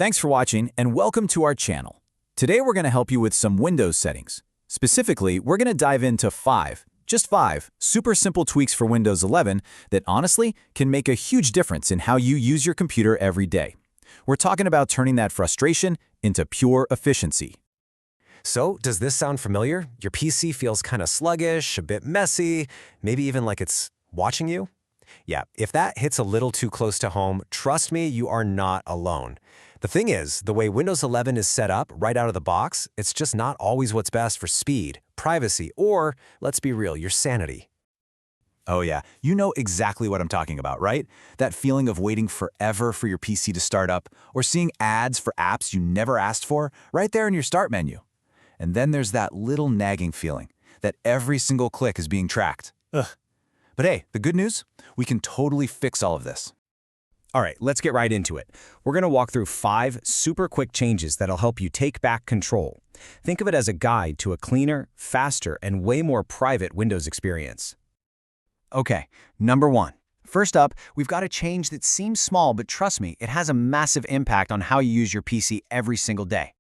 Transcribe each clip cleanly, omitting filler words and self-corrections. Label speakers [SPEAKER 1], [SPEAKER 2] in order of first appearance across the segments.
[SPEAKER 1] Thanks for watching and welcome to our channel. Today we're going to help you with some Windows settings. Specifically, we're going to dive into just five, super simple tweaks for Windows 11 that honestly can make a huge difference in how you use your computer every day. We're talking about turning that frustration into pure efficiency.
[SPEAKER 2] So, does this sound familiar? Your PC feels kind of sluggish, a bit messy, maybe even like it's watching you? Yeah, if that hits a little too close to home, trust me, you are not alone. The thing is, the way Windows 11 is set up right out of the box, it's just not always what's best for speed, privacy, or, let's be real, your sanity.
[SPEAKER 1] Oh yeah, you know exactly what I'm talking about, right? That feeling of waiting forever for your PC to start up, or seeing ads for apps you never asked for right there in your start menu. And then there's that little nagging feeling that every single click is being tracked. Ugh. But hey, the good news? We can totally fix all of this.
[SPEAKER 3] All right, let's get right into it. We're going to walk through 5 super quick changes that'll help you take back control. Think of it as a guide to a cleaner, faster, and way more private Windows experience.
[SPEAKER 1] Okay, number 1. First up, we've got a change that seems small, but trust me, it has a massive impact on how you use your PC every single day.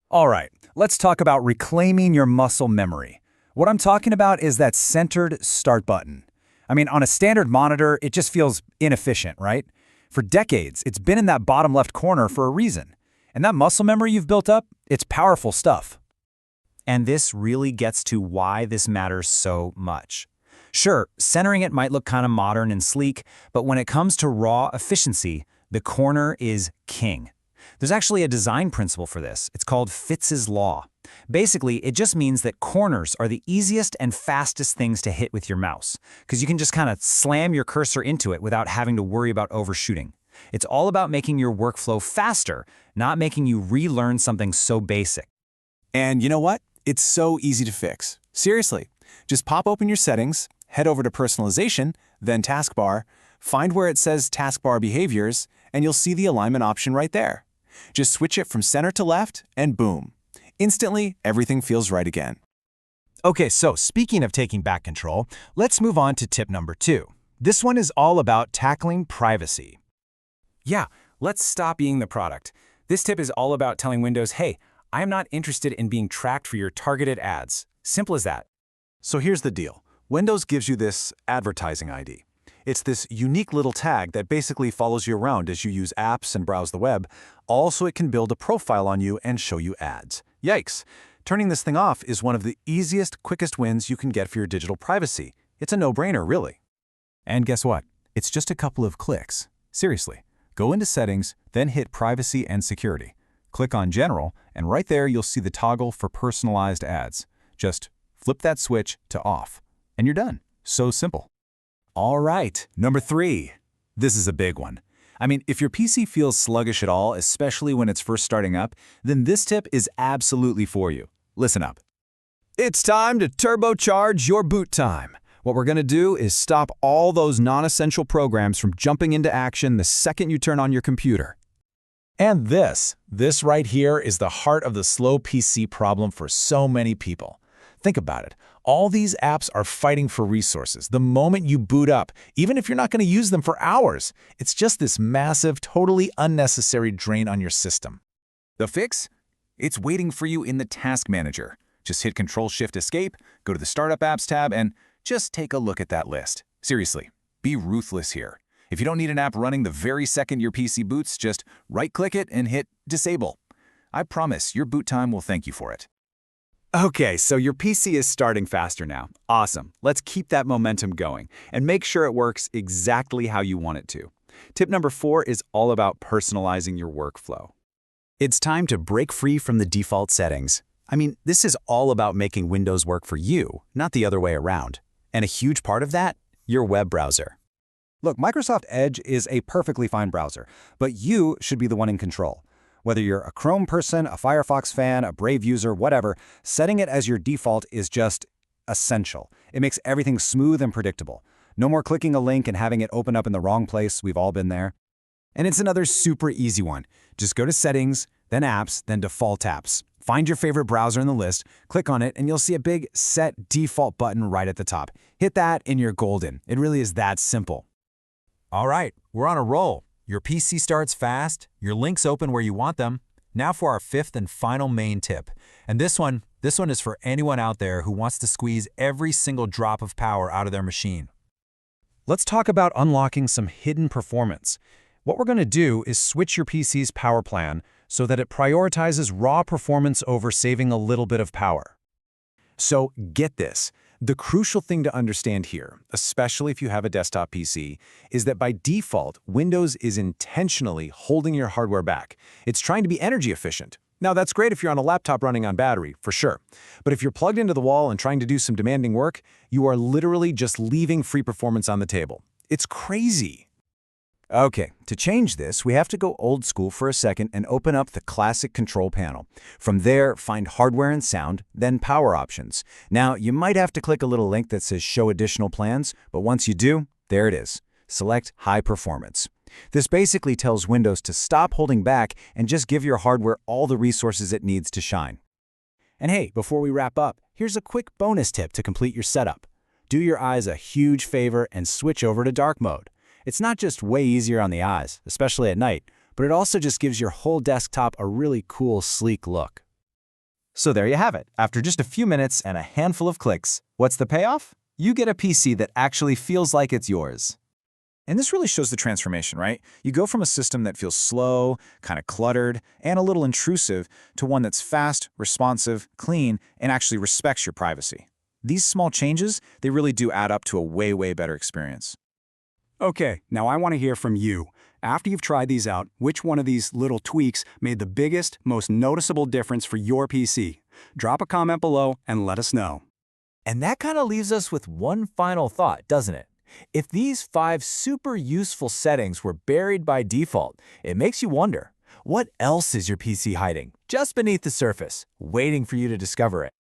[SPEAKER 3] All right, let's talk about reclaiming your muscle memory. What I'm talking about is that centered start button. I mean, on a standard monitor, it just feels inefficient, right? For decades, it's been in that bottom left corner for a reason. And that muscle memory you've built up, it's powerful stuff. And this really gets to why this matters so much. Sure, centering it might look kind of modern and sleek, but when it comes to raw efficiency, the corner is king. There's actually a design principle for this. It's called Fitz's Law. Basically, it just means that corners are the easiest and fastest things to hit with your mouse, because you can just kind of slam your cursor into it without having to worry about overshooting. It's all about making your workflow faster, not making you relearn something so basic.
[SPEAKER 1] And you know what? It's so easy to fix. Seriously, just pop open your settings, head over to Personalization, then Taskbar, find where it says Taskbar Behaviors, and you'll see the alignment option right there. Just switch it from center to left, and boom. Instantly, everything feels right again.
[SPEAKER 3] Okay, so speaking of taking back control, let's move on to tip number 2. This one is all about tackling privacy. Yeah, let's stop being the product. This tip is all about telling Windows, hey, I'm not interested in being tracked for your targeted ads. Simple as that.
[SPEAKER 1] So here's the deal. Windows gives you this advertising ID. It's this unique little tag that basically follows you around as you use apps and browse the web, all so it can build a profile on you and show you ads. Yikes! Turning this thing off is one of the easiest, quickest wins you can get for your digital privacy. It's a no-brainer, really. And guess what? It's just a couple of clicks. Seriously. Go into Settings, then hit Privacy and Security. Click on General, and right there you'll see the toggle for personalized ads. Just flip that switch to off, and you're done. So simple. All right, number 3. This is a big one. I mean, if your PC feels sluggish at all, especially when it's first starting up, then this tip is absolutely for you. Listen up. It's time to turbocharge your boot time. What we're going to do is stop all those non-essential programs from jumping into action the second you turn on your computer. And this right here is the heart of the slow PC problem for so many people. Think about it. All these apps are fighting for resources the moment you boot up, even if you're not going to use them for hours. It's just this massive, totally unnecessary drain on your system. The fix? It's waiting for you in the Task Manager. Just hit Control-Shift-Escape, go to the Startup Apps tab, and just take a look at that list. Seriously, be ruthless here. If you don't need an app running the very second your PC boots, just right-click it and hit Disable. I promise your boot time will thank you for it. Okay, so your PC is starting faster now. Awesome. Let's keep that momentum going and make sure it works exactly how you want it to. Tip number 4 is all about personalizing your workflow. It's time to break free from the default settings. I mean, this is all about making Windows work for you, not the other way around. And a huge part of that, your web browser. Look, Microsoft Edge is a perfectly fine browser, but you should be the one in control. Whether you're a Chrome person, a Firefox fan, a Brave user, whatever, setting it as your default is just essential. It makes everything smooth and predictable. No more clicking a link and having it open up in the wrong place. We've all been there. And it's another super easy one. Just go to Settings, then Apps, then Default Apps. Find your favorite browser in the list, click on it, and you'll see a big Set Default button right at the top. Hit that and you're golden. It really is that simple. All right, we're on a roll. Your PC starts fast, your links open where you want them. Now for our fifth and final main tip. And this one is for anyone out there who wants to squeeze every single drop of power out of their machine.
[SPEAKER 3] Let's talk about unlocking some hidden performance. What we're going to do is switch your PC's power plan so that it prioritizes raw performance over saving a little bit of power. So get this. The crucial thing to understand here, especially if you have a desktop PC, is that by default, Windows is intentionally holding your hardware back. It's trying to be energy efficient. Now, that's great if you're on a laptop running on battery, for sure. But if you're plugged into the wall and trying to do some demanding work, you are literally just leaving free performance on the table. It's crazy. Okay, to change this, we have to go old school for a second and open up the classic control panel. From there, find hardware and sound, then power options. Now, you might have to click a little link that says show additional plans, but once you do, there it is. Select high performance. This basically tells Windows to stop holding back and just give your hardware all the resources it needs to shine. And hey, before we wrap up, here's a quick bonus tip to complete your setup. Do your eyes a huge favor and switch over to dark mode. It's not just way easier on the eyes, especially at night, but it also just gives your whole desktop a really cool, sleek look. So there you have it. After just a few minutes and a handful of clicks, what's the payoff? You get a PC that actually feels like it's yours. And this really shows the transformation, right? You go from a system that feels slow, kind of cluttered, and a little intrusive to one that's fast, responsive, clean, and actually respects your privacy. These small changes, they really do add up to a way, way better experience.
[SPEAKER 4] Okay, now I want to hear from you. After you've tried these out, which one of these little tweaks made the biggest, most noticeable difference for your PC? Drop a comment below and let us know.
[SPEAKER 5] And that kind of leaves us with one final thought, doesn't it? If these 5 super useful settings were buried by default, it makes you wonder, what else is your PC hiding just beneath the surface, waiting for you to discover it?